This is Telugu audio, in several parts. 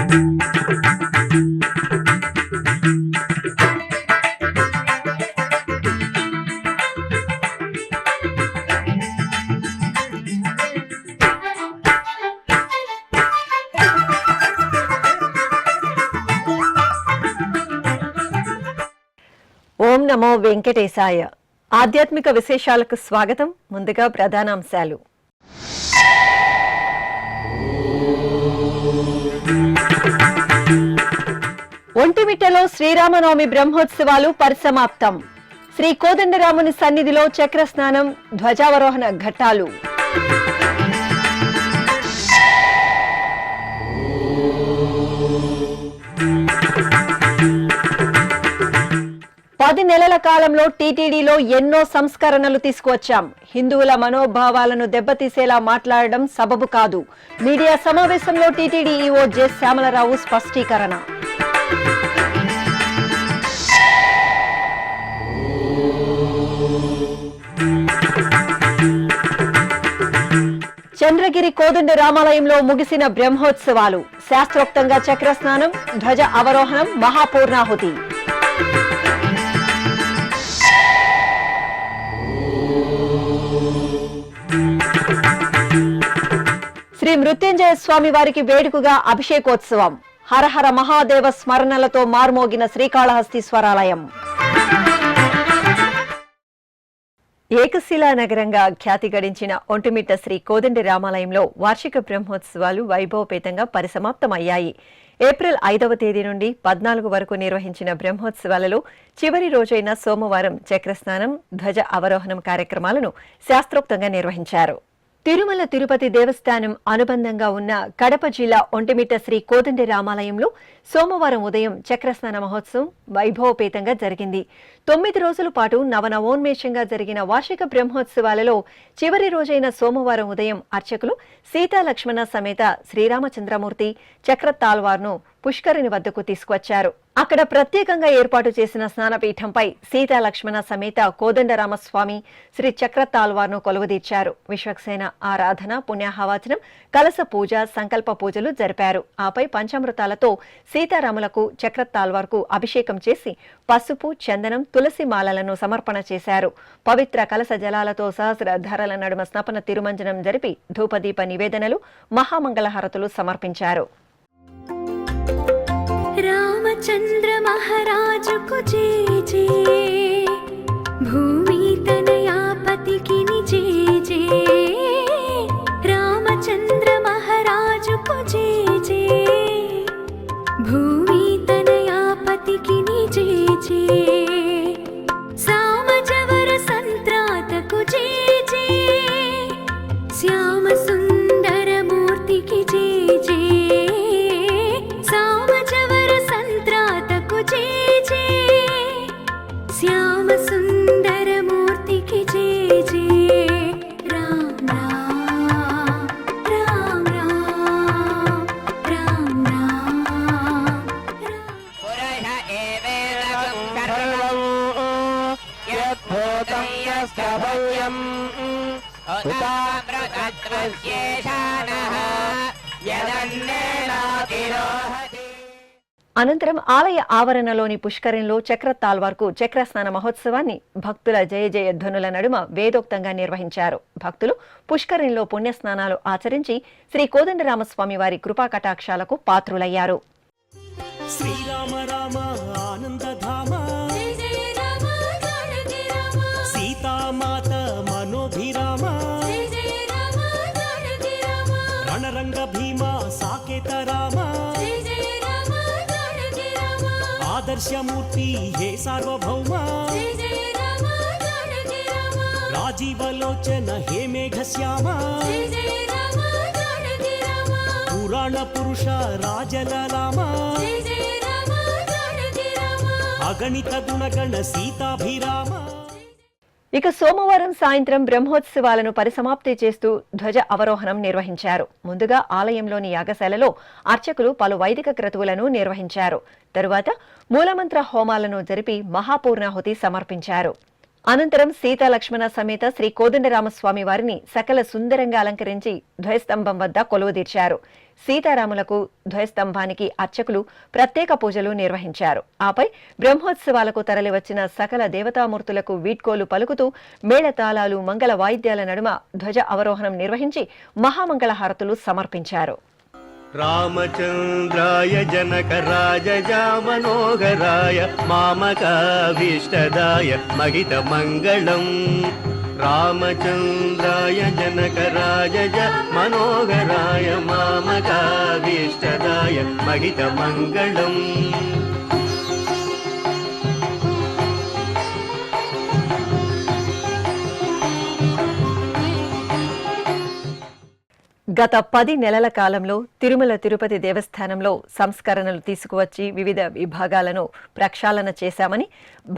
ఓం నమో వెంకటేశాయ. ఆధ్యాత్మిక విశేషాలకు స్వాగతం. ముందుగా ప్రధానాంశాలు. ఒంటిమిట్టలో శ్రీరామనవమి బ్రహ్మోత్సవాలు పరిసమాప్తం. శ్రీ కోదండరాముని సన్నిధిలో చక్రస్నానం, ధ్వజావరోహణ ఘట్టాలు. 10 నెలల కాలంలో టీటీడీలో ఎన్నో సంస్కరణలు తీసుకువచ్చాం. హిందువుల మనోభావాలను దెబ్బతీసేలా మాట్లాడడం సబబు కాదు. మీడియా సమావేశంలో టీటీడీ ఈవో జె శ్యామలరావు స్పష్టీకరణ. చంద్రగిరి కోదండ రామాలయంలో ముగిసిన బ్రహ్మోత్సవాలు. శాస్త్రోక్తంగా చక్రస్నానం, ధ్వజ అవరోహణం, మహాపూర్ణాహుతి. శ్రీ మృత్యుంజయ స్వామి వారికి వేడుకగా అభిషేకోత్సవం. హరహర మహాదేవ స్మరణలతో మార్మోగిన శ్రీకాళహస్తీశ్వరాలయం. ఏకశిలా నగరంగా ఖ్యాతి గడించిన ఒంటిమిట్ట శ్రీ కోదండ రామాలయంలో వార్షిక బ్రహ్మోత్సవాలు వైభవపేతంగా పరిసమాప్తమయ్యాయి. ఏప్రిల్ 5వ తేదీ నుండి 14 వరకు నిర్వహించిన బ్రహ్మోత్సవాలలో చివరి రోజైన సోమవారం చక్రస్నానం, ధ్వజ అవరోహణం కార్యక్రమాలను శాస్త్రోక్తంగా నిర్వహించారు. తిరుమల తిరుపతి దేవస్థానం అనుబంధంగా ఉన్న కడప జిల్లా ఒంటిమిట్ట శ్రీ కోదండ రామాలయంలో సోమవారం ఉదయం చక్రస్నాన మహోత్సవం వైభవపేతంగా జరిగింది. 9 రోజుల పాటు నవనవోన్మేషంగా జరిగిన వార్షిక బ్రహ్మోత్సవాలలో చివరి రోజైన సోమవారం ఉదయం అర్చకులు సీతా లక్ష్మణ సమేత శ్రీరామచంద్రమూర్తి చక్రతాల్వార్ను పుష్కరిణి వద్దకు తీసుకువచ్చారు. అక్కడ ప్రత్యేకంగా ఏర్పాటు చేసిన స్నానపీఠంపై సీతా లక్ష్మణ సమేత కోదండరామస్వామి శ్రీ చక్రతాల్వార్ను కొలువుదీర్చారు. విశ్వక్సేన ఆరాధన, పుణ్యాహవాచనం, కలస పూజ, సంకల్ప పూజలు జరిపారు. ఆపై పంచామృతాలతో సీతారాములకు చక్రతాల్వార్కు అభిషేకం చేసి పసుపు, చందనం, తులసి మాలలను సమర్పణ చేశారు. పవిత్ర కలస జలాలతో సహస్ర ధరల నడుమ స్నపన తిరుమంజనం జరిపి ధూపదీప నివేదనలు, మహామంగళహారతులు సమర్పించారు. रामचंद्र महाराज को जय जय, भूमि तनयापति की जय जय। रामचंद्र महाराज को जय जय, भूमि तनयापति की जय जय। सामजवर संत्रात को जय जय, श्याम सुंदर मूर्ति की जय जय। श्याम सुंदर मूर्ति की जय जय। राम राम राम राम राम राम पुरुष एवेदं सर्वं यद्भूतं यस्य भव्यं उतामृतत्वस्येषानः यदन्नेनातिरोहति. అనంతరం ఆలయ ఆవరణలోని పుష్కరిణిలో చక్రతాల్వార్కు చక్రస్నాన మహోత్సవాన్ని భక్తుల జయ జయ ధ్వనుల నడుమ వేదోక్తంగా నిర్వహించారు. భక్తులు పుష్కరిణిలో పుణ్యస్నానాలు ఆచరించి శ్రీ కోదండరామస్వామి వారి కృపా కటాక్షాలకు పాత్రులయ్యారు. శ్రీరామ రామ ఆనందధామ, సీతామాత మనోభిరామ, రణరంగ భీమ సాకేత రామ, ఆదర్శమూర్తి హే సార్వభౌమ, రాజీవలోచన హే మేఘశ్యామ, పురాణ పురుష రాజలలామ, అగణిత గుణగణ సీతాభిరామ. ఇక సోమవారం సాయంత్రం బ్రహ్మోత్సవాలను పరిసమాప్తి చేస్తూ ధ్వజ అవరోహణం నిర్వహించారు. ముందుగా ఆలయంలోని యాగశాలలో అర్చకులు పలు వైదిక క్రతువులను నిర్వహించారు. తరువాత మూలమంత్ర హోమాలను జరిపి మహాపూర్ణాహుతి సమర్పించారు. అనంతరం సీతా లక్ష్మణ సమేత శ్రీ కోదండరామస్వామి వారిని సకల సుందరంగా అలంకరించి ధ్వజస్తంభం వద్ద కొలువుదీర్చారు. సీతారాములకు ధ్వజస్తంభానికి అర్చకులు ప్రత్యేక పూజలు నిర్వహించారు. ఆపై బ్రహ్మోత్సవాలకు తరలివచ్చిన సకల దేవతామూర్తులకు వీడ్కోలు పలుకుతూ మేళతాళాలు, మంగళ వాయిద్యాల నడుమ ధ్వజ అవరోహణం నిర్వహించి మహామంగళహారతులు సమర్పించారు. రామచంద్రాయ జనకరాజజా మనోహరాయ మామకాభీష్టదాయ మహితమంగళం. రామచంద్రాయ జనకరాజజ మనోహరాయ మామకాభీష్టదాయ మహితమంగళం. గత 10 నెలల కాలంలో తిరుమల తిరుపతి దేవస్థానంలో సంస్కరణలు తీసుకువచ్చి వివిధ విభాగాలను ప్రక్షాళన చేశామని,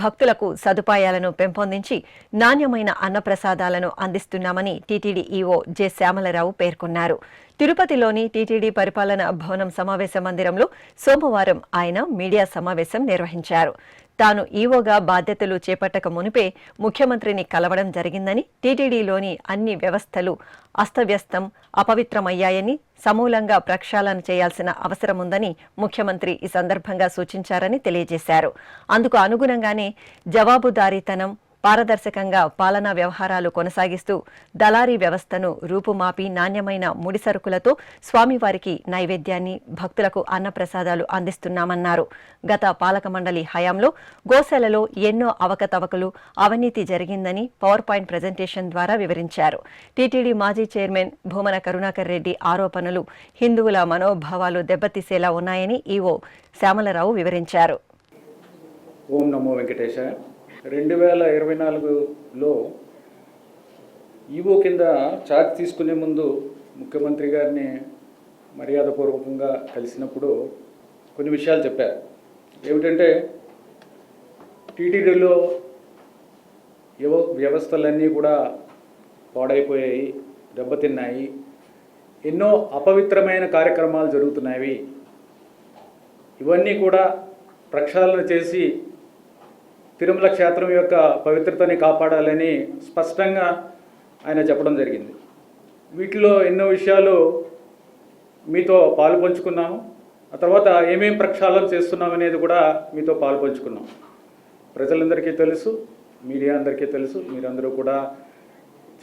భక్తులకు సదుపాయాలను పెంపొందించి నాణ్యమైన అన్నప్రసాదాలను అందిస్తున్నామని టీటీడీ ఈవో జె శ్యామలరావు పేర్కొన్నారు. తిరుపతిలోని టీటీడీ పరిపాలన భవనం సమావేశ మందిరంలో సోమవారం ఆయన మీడియా సమావేశం నిర్వహించారు. తాను ఈవోగా బాధ్యతలు చేపట్టక మునిపే ముఖ్యమంత్రిని కలవడం జరిగిందని, టీటీడీలోని అన్ని వ్యవస్థలు అస్తవ్యస్తం, అపవిత్రమయ్యాయని, సమూలంగా ప్రక్షాళన చేయాల్సిన అవసరముందని ముఖ్యమంత్రి ఈ సందర్భంగా సూచించారని తెలియజేశారు. అందుకు అనుగుణంగానే జవాబుదారీతనం, పారదర్శకంగా పాలనా వ్యవహారాలు కొనసాగిస్తూ దళారీ వ్యవస్థను రూపుమాపి నాణ్యమైన ముడిసరుకులతో స్వామివారికి నైవేద్యాన్ని, భక్తులకు అన్నప్రసాదాలు అందిస్తున్నామన్నారు. గత పాలక మండలి హయాంలో గోశాలలో ఎన్నో అవకతవకలు, అవినీతి జరిగిందని పవర్ పాయింట్ ప్రజెంటేషన్ ద్వారా వివరించారు. టీటీడీ మాజీ చైర్మన్ భూమన కరుణాకర్ రెడ్డి ఆరోపణలు హిందువుల మనోభావాలు దెబ్బతీసేలా ఉన్నాయని ఈవో శ్యామలరావు వివరించారు. ఓం నమో వెంకటేశాయ. 2024లో ఈవో కింద ఛార్జ్ తీసుకునే ముందు ముఖ్యమంత్రి గారిని మర్యాదపూర్వకంగా కలిసినప్పుడు కొన్ని విషయాలు చెప్పారు. ఏమిటంటే టీటీడీలో వ్యవస్థలన్నీ కూడా పాడైపోయాయి, దెబ్బతిన్నాయి, ఎన్నో అపవిత్రమైన కార్యక్రమాలు జరుగుతున్నాయి, ఇవన్నీ కూడా ప్రక్షాళన చేసి తిరుమల క్షేత్రం యొక్క పవిత్రతని కాపాడాలని స్పష్టంగా ఆయన చెప్పడం జరిగింది. వీటిలో ఎన్నో విషయాలు మీతో పాలు పంచుకున్నాము. ఆ తర్వాత ఏమేం ప్రక్షాళన చేస్తున్నాం అనేది కూడా మీతో పాలు పంచుకున్నాం. ప్రజలందరికీ తెలుసు, మీడియా అందరికీ తెలుసు. మీరందరూ కూడా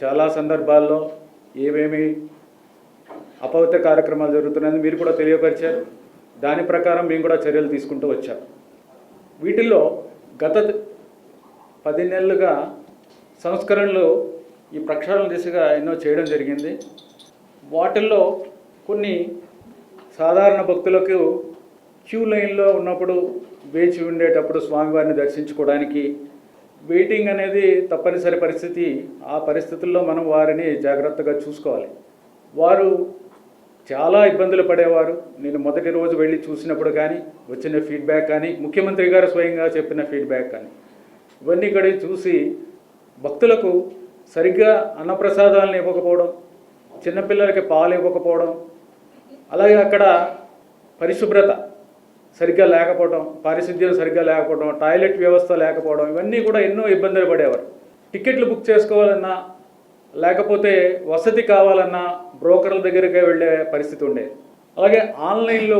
చాలా సందర్భాల్లో ఏమేమి అపవిత్ర కార్యక్రమాలు జరుగుతున్నాయని మీరు కూడా తెలియపరిచారు. దాని ప్రకారం మేము కూడా చర్యలు తీసుకుంటూ వచ్చాం. వీటిల్లో గత 10 నెలలుగా సంస్కరణలు ఈ ప్రక్షాళన దిశగా ఎన్నో చేయడం జరిగింది. వాటిల్లో కొన్ని సాధారణ భక్తులకు క్యూ లైన్లో ఉన్నప్పుడు వేచి ఉండేటప్పుడు స్వామివారిని దర్శించుకోవడానికి వెయిటింగ్ అనేది తప్పనిసరి పరిస్థితి. ఆ పరిస్థితుల్లో మనం వారిని జాగ్రత్తగా చూసుకోవాలి. వారు చాలా ఇబ్బందులు పడేవారు. నేను మొదటి రోజు వెళ్ళి చూసినప్పుడు కానీ వచ్చిన ఫీడ్బ్యాక్ కానీ, ముఖ్యమంత్రి గారు స్వయంగా చెప్పిన ఫీడ్బ్యాక్ కానీ, ఇవన్నీ కూడా చూసి భక్తులకు సరిగ్గా అన్నప్రసాదాలను ఇవ్వకపోవడం, చిన్నపిల్లలకి పాలు ఇవ్వకపోవడం, అలాగే అక్కడ పరిశుభ్రత సరిగ్గా లేకపోవడం, పారిశుద్ధ్యం సరిగ్గా లేకపోవడం, టాయిలెట్ వ్యవస్థ లేకపోవడం, ఇవన్నీ కూడా ఎన్నో ఇబ్బందులు పడేవారు. టికెట్లు బుక్ చేసుకోవాలన్నా, లేకపోతే వసతి కావాలన్నా బ్రోకర్ల దగ్గరికి వెళ్ళే పరిస్థితి ఉండేది. అలాగే ఆన్లైన్లో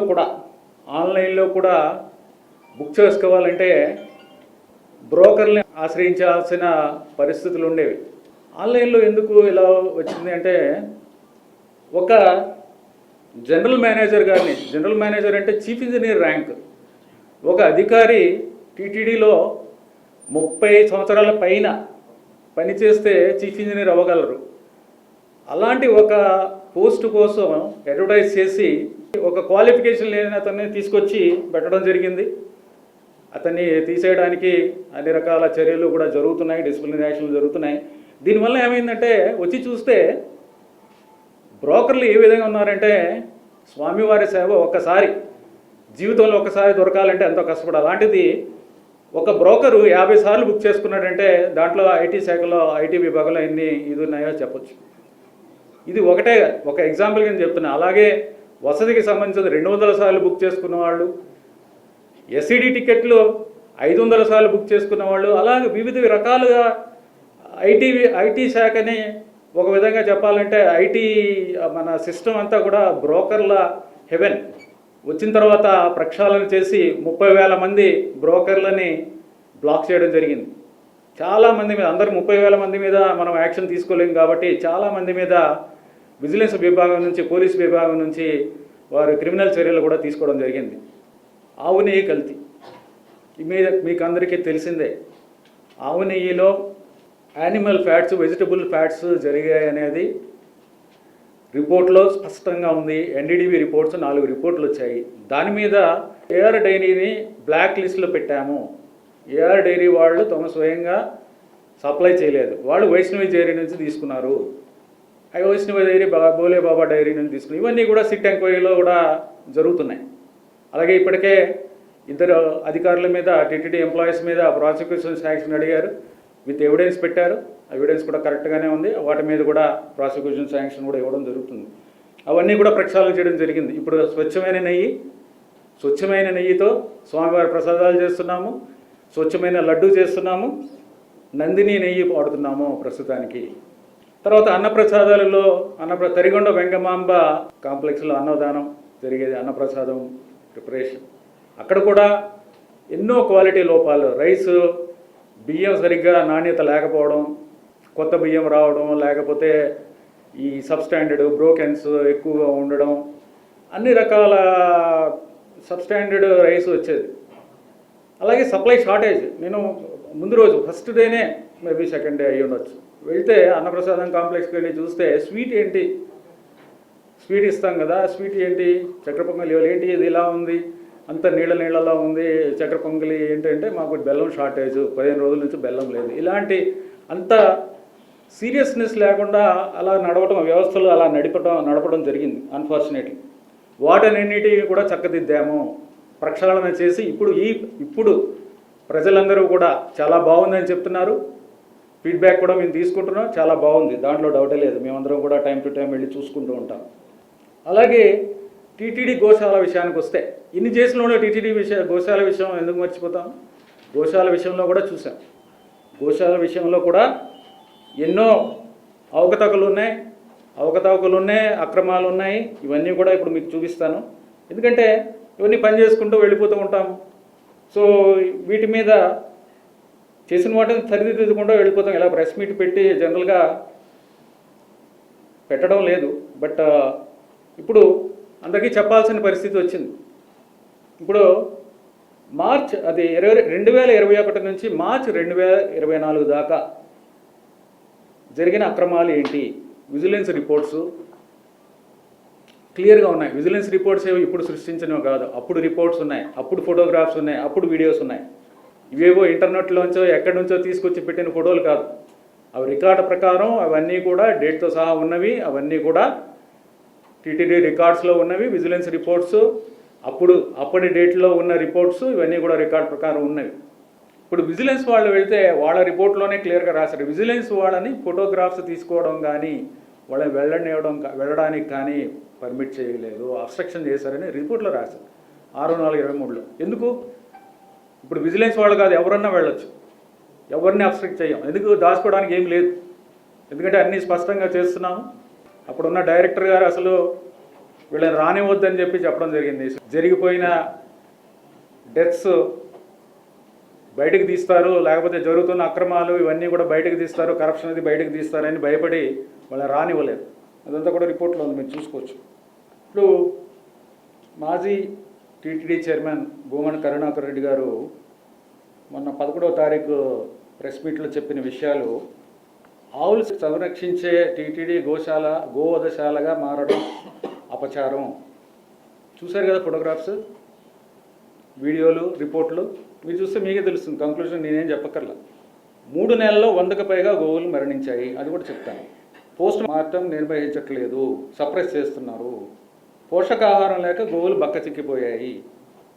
కూడా బుక్ చేసుకోవాలంటే బ్రోకర్ని ఆశ్రయించాల్సిన పరిస్థితులు ఉండేవి. ఆన్లైన్లో ఎందుకు ఇలా వచ్చింది అంటే, ఒక జనరల్ మేనేజర్ అంటే చీఫ్ ఇంజనీర్ ర్యాంక్ ఒక అధికారి టీటీడీలో 30 సంవత్సరాల పైన పనిచేస్తే చీఫ్ ఇంజనీర్ అవ్వగలరు. అలాంటి ఒక పోస్ట్ కోసం అడ్వర్టైజ్ చేసి ఒక క్వాలిఫికేషన్ లేని అతన్ని తీసుకొచ్చి పెట్టడం జరిగింది. అతన్ని తీసేయడానికి అన్ని రకాల చర్యలు కూడా జరుగుతున్నాయి, డిసిప్లినరీ యాక్షన్లు జరుగుతున్నాయి. దీనివల్ల ఏమైందంటే, వచ్చి చూస్తే బ్రోకర్లు ఏ విధంగా ఉన్నారంటే, స్వామివారి సేవ జీవితంలో ఒకసారి దొరకాలంటే ఎంతో కష్టపడాలి. అలాంటిది ఒక బ్రోకరు 50 సార్లు బుక్ చేసుకున్నాడంటే దాంట్లో ఐటీ శాఖలో, ఐటీ విభాగంలో ఎన్ని ఇది ఉన్నాయో చెప్పొచ్చు. ఇది ఒక ఎగ్జాంపుల్ కింద చెప్తున్నా. అలాగే వసతికి సంబంధించిన 200 సార్లు బుక్ చేసుకున్న వాళ్ళు, ఎస్సీడీ టికెట్లు 500 సార్లు బుక్ చేసుకున్న వాళ్ళు, అలాగే వివిధ రకాలుగా ఐటీ శాఖని ఒక విధంగా చెప్పాలంటే ఐటీ మన సిస్టమ్ అంతా కూడా బ్రోకర్ల హెవెన్. వచ్చిన తర్వాత ప్రక్షాళన చేసి 30,000 మంది బ్రోకర్లని బ్లాక్ చేయడం జరిగింది. చాలామంది మీద, అందరు 30,000 మంది మీద మనం యాక్షన్ తీసుకోలేము కాబట్టి చాలామంది మీద విజిలెన్స్ విభాగం నుంచి, పోలీస్ విభాగం నుంచి వారు క్రిమినల్ చర్యలు కూడా తీసుకోవడం జరిగింది. ఆవు నెయ్యి కల్తీ మీద మీకు అందరికీ తెలిసిందే. ఆవు నెయ్యిలో యానిమల్ ఫ్యాట్స్, వెజిటబుల్ ఫ్యాట్స్ జరిగాయి అనేది రిపోర్ట్లో స్పష్టంగా ఉంది. ఎన్డీడీబీ రిపోర్ట్స్ 4 రిపోర్ట్లు వచ్చాయి. దాని మీద ఏఆర్ డైరీని బ్లాక్ లిస్ట్లో పెట్టాము. ఏఆర్ డైరీ వాళ్ళు తమ స్వయంగా సప్లై చేయలేదు, వాళ్ళు వైష్ణవి డైరీ నుంచి తీసుకున్నారు. వైష్ణవి డైరీ బోలే బాబా డైరీ నుంచి తీసుకున్నారు. ఇవన్నీ కూడా సిట్ ఎంక్వైరీలో కూడా జరుగుతున్నాయి. అలాగే ఇప్పటికే 2 అధికారుల మీద, టీటీడీ ఎంప్లాయీస్ మీద ప్రాసిక్యూషన్ శాంక్షన్ అడిగారు. విత్ ఎవిడెన్స్ పెట్టారు. ఎవిడెన్స్ కూడా కరెక్ట్గానే ఉంది. వాటి మీద కూడా ప్రాసిక్యూషన్ శాంక్షన్ కూడా ఇవ్వడం జరుగుతుంది. అవన్నీ కూడా ప్రక్షాళన చేయడం జరిగింది. ఇప్పుడు స్వచ్ఛమైన నెయ్యితో స్వామివారి ప్రసాదాలు చేస్తున్నాము, స్వచ్ఛమైన లడ్డు చేస్తున్నాము, నందిని నెయ్యి వాడుతున్నాము ప్రస్తుతానికి. తర్వాత అన్నప్రసాదాలలో తరిగొండ వెంగమాంబ కాంప్లెక్స్లో అన్నదానం జరిగేది, అన్నప్రసాదం ప్రిపరేషన్. అక్కడ కూడా ఎన్నో క్వాలిటీ లోపాలు, రైసు, బియ్యం సరిగ్గా నాణ్యత లేకపోవడం, కొత్త బియ్యం రావడం, లేకపోతే ఈ సబ్స్టాండర్డ్ బ్రోకెన్స్ ఎక్కువగా ఉండడం, అన్ని రకాల సబ్స్టాండర్డ్ రైస్ వచ్చేది. అలాగే సప్లై షార్టేజ్. నేను ముందు రోజు ఫస్ట్ డేనే, మేబీ సెకండ్ డే అయ్యి ఉండొచ్చు, వెళ్తే అన్నప్రసాదం కాంప్లెక్స్కి వెళ్ళి చూస్తే స్వీట్ ఏంటి, స్వీట్ ఇస్తాం కదా, స్వీట్ ఏంటి, చక్కెర పొంగలి ఏంటి, ఇది ఇలా ఉంది, అంత నీళ్ళలో ఉంది. చక్కెర పొంగలి ఏంటంటే మాకు బెల్లం షార్టేజ్, 15 రోజుల నుంచి బెల్లం లేదు. ఇలాంటి అంత సీరియస్నెస్ లేకుండా అలా నడవటం, వ్యవస్థలు అలా నడపడం జరిగింది అన్ఫార్చునేట్లీ. వాటన్నిటి కూడా చక్కదిద్దాము, ప్రక్షాళన చేసి ఇప్పుడు ప్రజలందరూ కూడా చాలా బాగుందని చెప్తున్నారు. ఫీడ్బ్యాక్ కూడా మేము తీసుకుంటున్నాం, చాలా బాగుంది, దాంట్లో డౌటే లేదు. మేమందరం కూడా టైం టు టైం వెళ్ళి చూసుకుంటూ ఉంటాం. అలాగే టీటీడీ గోశాల విషయానికి వస్తే, ఇన్ని చేసినోడు టీటీడీ గోశాల విషయం ఎందుకు మర్చిపోతాం? గోశాల విషయంలో కూడా చూసాం. గోశాల విషయంలో కూడా ఎన్నో అవకతవకలు ఉన్నాయి, అక్రమాలు ఉన్నాయి. ఇవన్నీ కూడా ఇప్పుడు మీకు చూపిస్తాను. ఎందుకంటే ఇవన్నీ పని చేసుకుంటూ వెళ్ళిపోతూ ఉంటాము. సో వీటి మీద చేసిన వాటిని సరిదిద్దుకుంటూ వెళ్ళిపోతాం. ఇలా ప్రెస్ మీట్ పెట్టి జనరల్గా పెట్టడం లేదు. బట్ ఇప్పుడు అందరికీ చెప్పాల్సిన పరిస్థితి వచ్చింది. ఇప్పుడు మార్చ్ 2021 నుంచి మార్చ్ 2024 దాకా జరిగిన అక్రమాలు ఏంటి, విజిలెన్స్ రిపోర్ట్స్ క్లియర్గా ఉన్నాయి. విజిలెన్స్ రిపోర్ట్స్ ఏవో ఇప్పుడు సృష్టించినవి కాదు, అప్పుడు రిపోర్ట్స్ ఉన్నాయి, అప్పుడు ఫోటోగ్రాఫ్స్ ఉన్నాయి, అప్పుడు వీడియోస్ ఉన్నాయి. ఇవేవో ఇంటర్నెట్లోంచో ఎక్కడి నుంచో తీసుకొచ్చి పెట్టిన ఫోటోలు కాదు. అవి రికార్డు ప్రకారం అవన్నీ కూడా డేట్తో సహా ఉన్నవి. అవన్నీ కూడా టీటీడీ రికార్డ్స్లో ఉన్నవి. విజిలెన్స్ రిపోర్ట్స్ అప్పటి డేట్లో ఉన్న రిపోర్ట్స్ ఇవన్నీ కూడా రికార్డ్ ప్రకారం ఉన్నవి. ఇప్పుడు విజిలెన్స్ వాళ్ళు వెళ్తే వాళ్ళ రిపోర్ట్లోనే క్లియర్గా రాశారు. విజిలెన్స్ వాళ్ళని ఫోటోగ్రాఫ్స్ తీసుకోవడం కానీ, వాళ్ళని వెళ్ళడానికి కానీ పర్మిట్ చేయలేదు, అబ్స్ట్రక్షన్ చేశారని రిపోర్ట్లో రాశారు 6/4/23లో. ఎందుకు? ఇప్పుడు విజిలెన్స్ వాళ్ళు కాదు, ఎవరన్నా వెళ్ళొచ్చు, ఎవరిని అబ్స్ట్రక్ట్ చేయం. ఎందుకు? దాచుకోవడానికి ఏం లేదు. ఎందుకంటే అన్నీ స్పష్టంగా చేస్తున్నాము. అప్పుడున్న డైరెక్టర్ గారు అసలు వీళ్ళని రానివద్దని చెప్పడం జరిగింది. జరిగిపోయిన డెత్స్ బయటకు తీస్తారు, లేకపోతే జరుగుతున్న అక్రమాలు ఇవన్నీ కూడా బయటకు తీస్తారు, కరప్షన్ అది బయటకు తీస్తారని భయపడి వాళ్ళని రానివ్వలేదు. అదంతా కూడా రిపోర్ట్లో ఉంది, మీరు చూసుకోవచ్చు. ఇప్పుడు మాజీ టీటీడీ చైర్మన్ భూమన కరుణాకర్ రెడ్డి గారు మొన్న 11వ తారీఖు ప్రెస్ మీట్లో చెప్పిన విషయాలు, ఆవులు సంరక్షించే టీటీడీ గోవధశాలగా మారడం అపచారం. చూశారు కదా ఫోటోగ్రాఫ్స్, వీడియోలు, రిపోర్ట్లు. మీరు చూస్తే మీకే తెలుస్తుంది. కంక్లూజన్ నేనేం చెప్పక్కర్లా. 3 నెలల్లో 100కు పైగా గోవులు మరణించాయి, అది కూడా చెప్తాను. పోస్ట్ మార్టం నిర్వహించట్లేదు, సప్రెస్ చేస్తున్నారు. పోషకాహారం లేక గోవులు బక్క చిక్కిపోయాయి.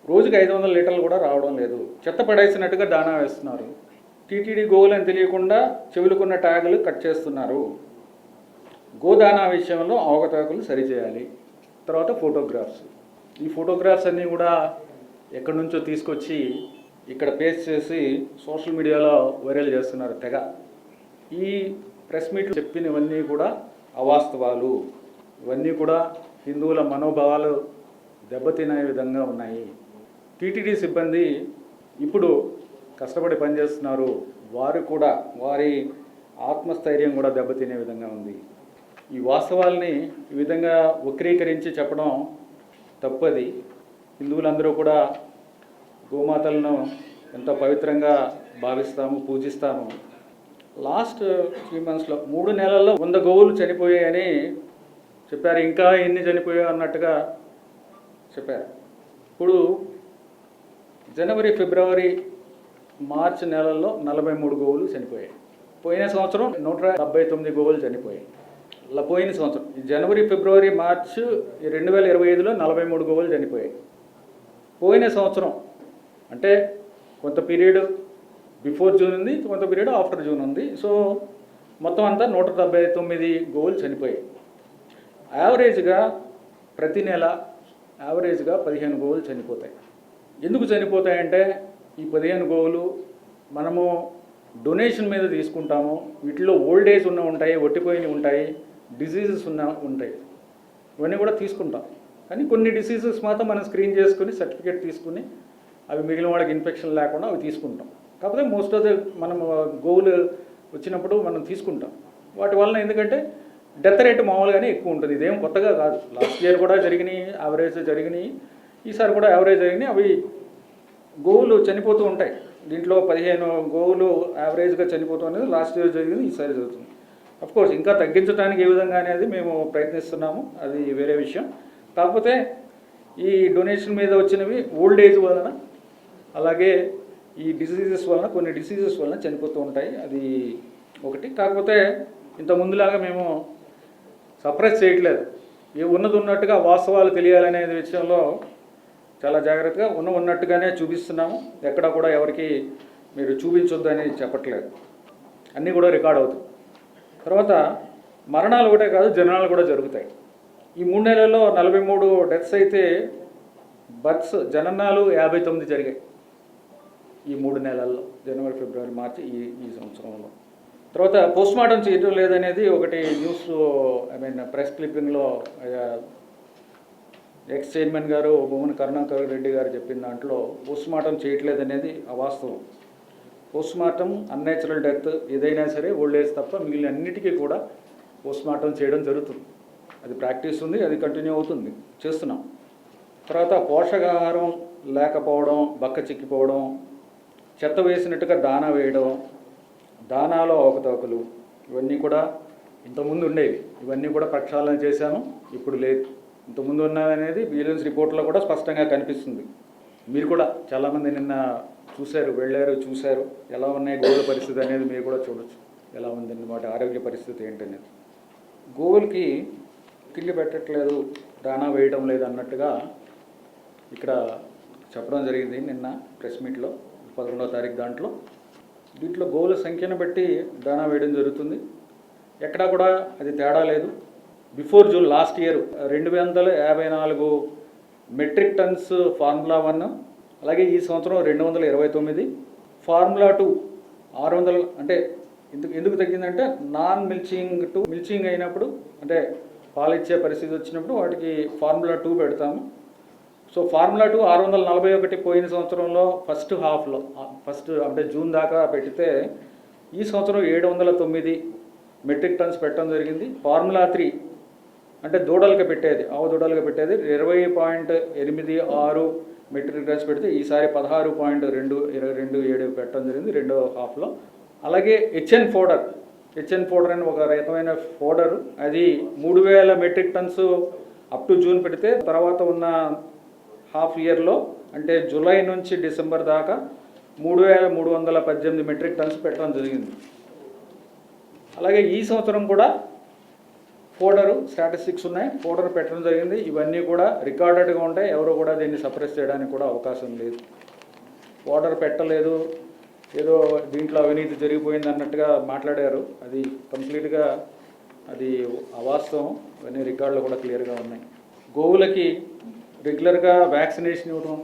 రోజుకి 500 లీటర్లు కూడా రావడం లేదు. చెత్త పడేసినట్టుగా దాణా వేస్తున్నారు. టీటీడీ గోవులు అని తెలియకుండా చెవులుకున్న ట్యాగులు కట్ చేస్తున్నారు. గోదానా విషయంలో అవకతవకలు సరిచేయాలి. తర్వాత ఫోటోగ్రాఫ్స్. ఈ ఫోటోగ్రాఫ్స్ అన్నీ కూడా ఎక్కడి నుంచో తీసుకొచ్చి ఇక్కడ పేస్ట్ చేసి సోషల్ మీడియాలో వైరల్ చేస్తున్నారు తెగ. ఈ ప్రెస్ మీట్లు చెప్పినవన్నీ కూడా అవాస్తవాలు. ఇవన్నీ కూడా హిందువుల మనోభావాలు దెబ్బతినే విధంగా ఉన్నాయి. టీటీడీ సిబ్బంది ఇప్పుడు కష్టపడి పనిచేస్తున్నారు. వారు కూడా వారి ఆత్మస్థైర్యం కూడా దెబ్బతినే విధంగా ఉంది. ఈ వాస్తవాల్ని ఈ విధంగా వక్రీకరించి చెప్పడం తప్పది. హిందువులందరూ కూడా గోమాతలను ఎంతో పవిత్రంగా భావిస్తాము, పూజిస్తాము. లాస్ట్ 3 monthsలో 3 నెలల్లో 100 గోవులు చనిపోయాయని చెప్పారు. ఇంకా ఎన్ని చనిపోయాయి అన్నట్టుగా చెప్పారు. ఇప్పుడు జనవరి, ఫిబ్రవరి, మార్చి నెలల్లో 43 గోవులు చనిపోయాయి. పోయిన సంవత్సరం 179 గోవులు చనిపోయాయి. అలా పోయిన సంవత్సరం జనవరి, ఫిబ్రవరి, మార్చి 2025లో 43 గోవులు చనిపోయాయి. పోయిన సంవత్సరం అంటే కొంత పీరియడ్ బిఫోర్ జూన్ ఉంది, కొంత పీరియడ్ ఆఫ్టర్ జూన్ ఉంది. సో మొత్తం అంతా 179 గోవులు చనిపోయాయి. యావరేజ్గా ప్రతి నెల యావరేజ్గా 15 గోవులు చనిపోతాయి. ఎందుకు చనిపోతాయంటే ఈ 15 గోవులు మనము డొనేషన్ మీద తీసుకుంటాము. వీటిలో ఓల్డ్ ఏజ్ ఉంటాయి, ఒట్టిపోయినవి ఉంటాయి, డిసీజెస్ ఉంటాయి. ఇవన్నీ కూడా తీసుకుంటాం. కానీ కొన్ని డిసీజెస్ మాత్రం మనం స్క్రీన్ చేసుకుని సర్టిఫికేట్ తీసుకుని అవి మిగిలిన వాళ్ళకి ఇన్ఫెక్షన్ లేకుండా అవి తీసుకుంటాం. కాకపోతే మోస్ట్ ఆఫ్ ద మనం గోవులు వచ్చినప్పుడు మనం తీసుకుంటాం. వాటి వలన ఎందుకంటే డెత్ రేట్ మామూలుగానే ఎక్కువ ఉంటుంది. ఇదేం కొత్తగా కాదు. లాస్ట్ ఇయర్ కూడా జరిగినాయి, యావరేజ్ జరిగినాయి, ఈసారి కూడా యావరేజ్ జరిగినాయి. అవి గోవులు చనిపోతూ ఉంటాయి. దీంట్లో 15 గోవులు యావరేజ్గా చనిపోతూ అనేది లాస్ట్ ఇయర్ జరిగింది, ఈసారి జరుగుతుంది. అఫ్కోర్స్ ఇంకా తగ్గించడానికి ఏ విధంగా అనేది మేము ప్రయత్నిస్తున్నాము, అది వేరే విషయం. కాకపోతే ఈ డొనేషన్ మీద వచ్చినవి ఓల్డ్ ఏజ్ వలన, అలాగే ఈ డిసీజెస్ వలన, కొన్ని డిసీజెస్ వలన చనిపోతూ ఉంటాయి. అది ఒకటి. కాకపోతే ఇంత ముందులాగా మేము సప్రెస్ చేయట్లేదు. ఉన్నది ఉన్నట్టుగా వాస్తవాలు తెలియాలనే విషయంలో చాలా జాగ్రత్తగా ఉన్నట్టుగానే చూపిస్తున్నాము. ఎక్కడ కూడా ఎవరికి మీరు చూపించొద్దు అని చెప్పట్లేదు. అన్నీ కూడా రికార్డ్ అవుతాయి. తర్వాత మరణాలు ఒకటే కాదు, జననాలు కూడా జరుగుతాయి. ఈ 3 నెలల్లో 43 డెత్స్ అయితే బర్త్స్ జననాలు 59 జరిగాయి ఈ 3 నెలల్లో, జనవరి, ఫిబ్రవరి, మార్చి ఈ సంవత్సరంలో. తర్వాత పోస్ట్మార్టం చేయటం లేదనేది ఒకటి న్యూస్, ప్రెస్ క్లిప్పింగ్లో ఎక్స్ చైర్మన్ గారు భూమన కరుణాకర్ రెడ్డి గారు చెప్పిన దాంట్లో పోస్ట్మార్టం చేయట్లేదనేది అవాస్తవం. పోస్ట్మార్టం అన్నేచురల్ డెత్ ఏదైనా సరే ఓల్డ్ ఏజ్ తప్ప మిగిలిన అన్నిటికీ కూడా పోస్ట్మార్టం చేయడం జరుగుతుంది. అది ప్రాక్టీస్ ఉంది, అది కంటిన్యూ అవుతుంది, చేస్తున్నాం. తర్వాత పోషకాహారం లేకపోవడం, బక్క చిక్కిపోవడం, చెత్త వేసినట్టుగా దానా వేయడం, దానాలో అవకతవకలు, ఇవన్నీ కూడా ఇంతకుముందు ఉండేవి. ఇవన్నీ కూడా ప్రక్షాళన చేశాము, ఇప్పుడు లేదు. ఇంతకుముందు ఉన్నదనేది విజిలెన్స్ రిపోర్ట్లో కూడా స్పష్టంగా కనిపిస్తుంది. మీరు కూడా చాలామంది నిన్న చూశారు, వెళ్ళారు, చూశారు ఎలా ఉన్నాయి గోవుల పరిస్థితి అనేది. మీరు కూడా చూడొచ్చు ఎలా ఉందని, వాటి ఆరోగ్య పరిస్థితి ఏంటనేది. గోవులకి తిండి పెట్టట్లేదు, దానా వేయడం లేదు అన్నట్టుగా ఇక్కడ చెప్పడం జరిగింది నిన్న ప్రెస్ మీట్లో 11వ తారీఖు. దీంట్లో గోవుల సంఖ్యను బట్టి దానా వేయడం జరుగుతుంది. ఎక్కడా కూడా అది తేడా లేదు. Before June last year 254 metric tons formula 1, అలాగే ఈ సంవత్సరం 229, ఫార్ములా 2 600. అంటే ఎందుకు తగ్గిందంటే నాన్ మిల్చింగ్ టు మిల్చింగ్ అయినప్పుడు, అంటే పాలిచ్చే పరిస్థితి వచ్చినప్పుడు వాటికి ఫార్ములా 2 పెడతాము. సో ఫార్ములా 2 641 పోయిన సంవత్సరంలో ఫస్ట్ హాఫ్లో, ఫస్ట్ అంటే జూన్ దాకా పెడితే ఈ సంవత్సరం 709 మెట్రిక్ టన్స్ పెట్టడం జరిగింది. ఫార్ములా 3 అంటే దూడలుగా పెట్టేది, ఆవు దూడలుగా పెట్టేది 20.86 మెట్రిక్ టన్స్ పెడితే ఈసారి 16.227 పెట్టడం జరిగింది రెండో హాఫ్లో. అలాగే హెచ్ఎన్ ఫోడర్ అని ఒక రకమైన ఫోడర్, అది 3000 metric tons up to June పెడితే తర్వాత ఉన్న హాఫ్ ఇయర్లో అంటే జూలై నుంచి డిసెంబర్ దాకా 3318 మెట్రిక్ టన్స్ పెట్టడం జరిగింది. అలాగే ఈ సంవత్సరం కూడా ఫోడరు స్టాటిస్టిక్స్ ఉన్నాయి, ఫోడర్ పెట్టడం జరిగింది. ఇవన్నీ కూడా రికార్డెడ్గా ఉంటాయి. ఎవరు కూడా దీన్ని సప్రెస్ చేయడానికి కూడా అవకాశం లేదు. ఫోడర్ పెట్టలేదు, ఏదో దీంట్లో అవినీతి జరిగిపోయింది అన్నట్టుగా మాట్లాడారు. అది కంప్లీట్గా అది అవాస్తవం. ఇవన్నీ రికార్డులు కూడా క్లియర్గా ఉన్నాయి. గోవులకి రెగ్యులర్గా వ్యాక్సినేషన్ ఇవ్వడం,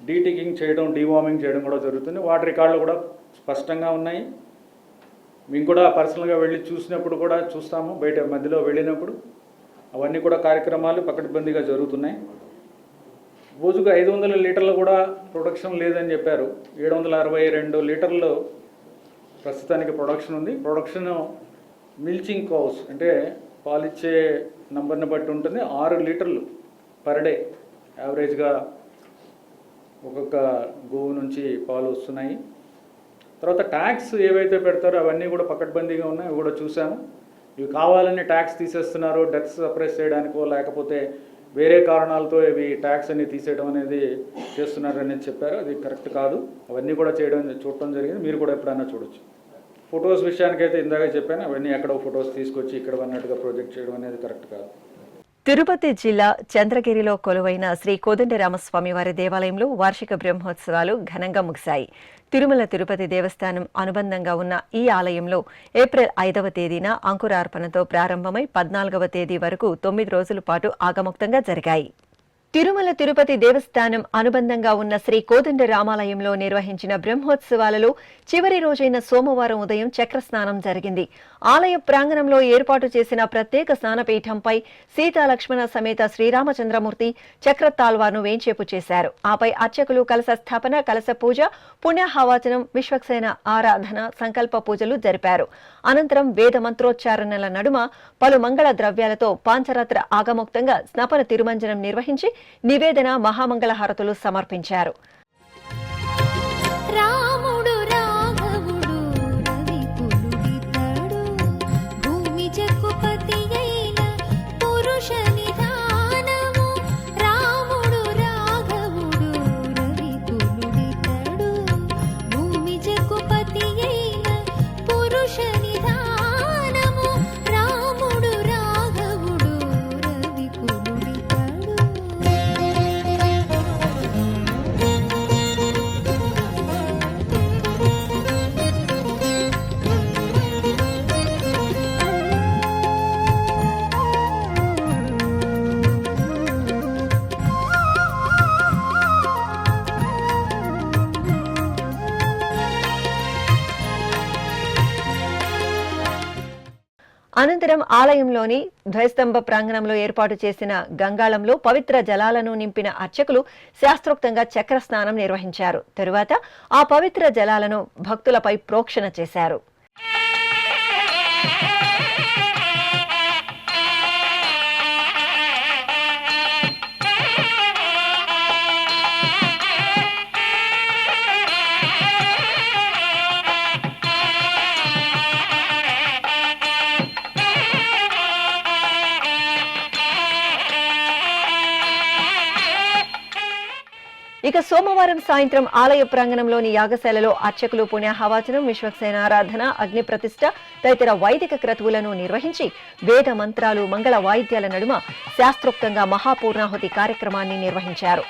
డీటికింగ్ చేయడం, డీవార్మింగ్ చేయడం కూడా జరుగుతుంది. వాటి రికార్డులు కూడా స్పష్టంగా ఉన్నాయి. మేము కూడా పర్సనల్గా వెళ్ళి చూసినప్పుడు కూడా చూస్తాము, బయట మధ్యలో వెళ్ళినప్పుడు అవన్నీ కూడా కార్యక్రమాలు పకడ్బందీగా జరుగుతున్నాయి. రోజుకు 500 లీటర్లు కూడా ప్రొడక్షన్ లేదని చెప్పారు. 762 లీటర్లు ప్రస్తుతానికి ప్రొడక్షన్ ఉంది. ప్రొడక్షన్ మిల్చింగ్ కౌస్ అంటే పాలిచ్చే నంబర్ని బట్టి ఉంటుంది. 6 లీటర్లు పర్ డే యావరేజ్గా ఒక్కొక్క గోవు నుంచి పాలు వస్తున్నాయి. తర్వాత ట్యాక్స్ ఏవైతే పెడతారో అవన్నీ కూడా పకడ్బందీగా ఉన్నాయి, అవి కూడా చూసాము. ఇవి కావాలని ట్యాక్స్ తీసేస్తున్నారు, డెత్స్ సప్రెస్ చేయడానికో లేకపోతే వేరే కారణాలతో ఇవి ట్యాక్స్ అన్ని తీసేయడం అనేది చేస్తున్నారని చెప్పారు. అది కరెక్ట్ కాదు. అవన్నీ కూడా చూడటం జరిగింది. మీరు కూడా ఎప్పుడైనా చూడొచ్చు. ఫొటోస్ విషయానికైతే ఇందాక చెప్పాను, అవన్నీ ఎక్కడో ఫొటోస్ తీసుకొచ్చి ఇక్కడ అన్నట్టుగా ప్రొజెక్ట్ చేయడం అనేది కరెక్ట్ కాదు. తిరుపతి జిల్లా చంద్రగిరిలో కొలువైన శ్రీ కోదండరామస్వామి వారి దేవాలయంలో వార్షిక బ్రహ్మోత్సవాలు ఘనంగా ముగిశాయి. తిరుమల తిరుపతి దేవస్థానం అనుబంధంగా ఉన్న ఈ ఆలయంలో ఏప్రిల్ 5వ తేదీన అంకురార్పణతో ప్రారంభమై 14వ తేదీ వరకు 9 రోజుల పాటు ఆగమోక్తంగా జరిగాయి. తిరుమల తిరుపతి దేవస్థానం అనుబంధంగా ఉన్న శ్రీ కోదండ రామాలయంలో నిర్వహించిన బ్రహ్మోత్సవాలలో చివరి రోజైన సోమవారం ఉదయం చక్రస్నానం జరిగింది. ఆలయ ప్రాంగణంలో ఏర్పాటు చేసిన ప్రత్యేక స్నానపీఠంపై సీతాలక్ష్మణ సమేత శ్రీరామచంద్రమూర్తి చక్రతాల్వార్ను వేంచేపు చేశారు. ఆపై అర్చకులు కలశ స్థాపన, కలశ పూజ, పుణ్యాహవాచనం, విశ్వక్సేన ఆరాధన, సంకల్ప పూజలు జరిపారు. అనంతరం వేద మంత్రోచ్చారణల నడుమ పలు మంగళ ద్రవ్యాలతో పాంచరాత్ర ఆగమోక్తంగా స్నపన తిరుమంజనం నిర్వహించి నివేదన, మహామంగళహారతులు సమర్పించారు. రాముడు రాఘవుడు రవికులుడితడు భూమి జగ్గుపతి అయిన పురుష నిధానము. రాముడు రాఘవుడు రవికులుడితడు భూమి జగ్గుపతి అయిన పురుష నిధానము. రాముడు రాఘవుడు రవికులుడితడు. అనంతరం ఆలయంలోని ధ్వజస్తంభ ప్రాంగణంలో ఏర్పాటు చేసిన గంగాళంలో పవిత్ర జలాలను నింపిన అర్చకులు శాస్త్రోక్తంగా చక్ర స్నానం నిర్వహించారు. తరువాత ఆ పవిత్ర జలాలను భక్తులపై ప్రోక్షణ చేశారు. ఇక సోమవారం సాయంత్రం ఆలయ ప్రాంగణంలోని యాగశాలలో అర్చకులు పుణ్యాహవాచనం, విశ్వక్సేన ఆరాధన, అగ్ని ప్రతిష్ఠ తదితర వైదిక క్రతువులను నిర్వహించి వేద మంత్రాలు, మంగళ వాయిద్యాల నడుమ శాస్త్రోక్తంగా మహాపూర్ణాహుతి కార్యక్రమాన్ని నిర్వహించారు.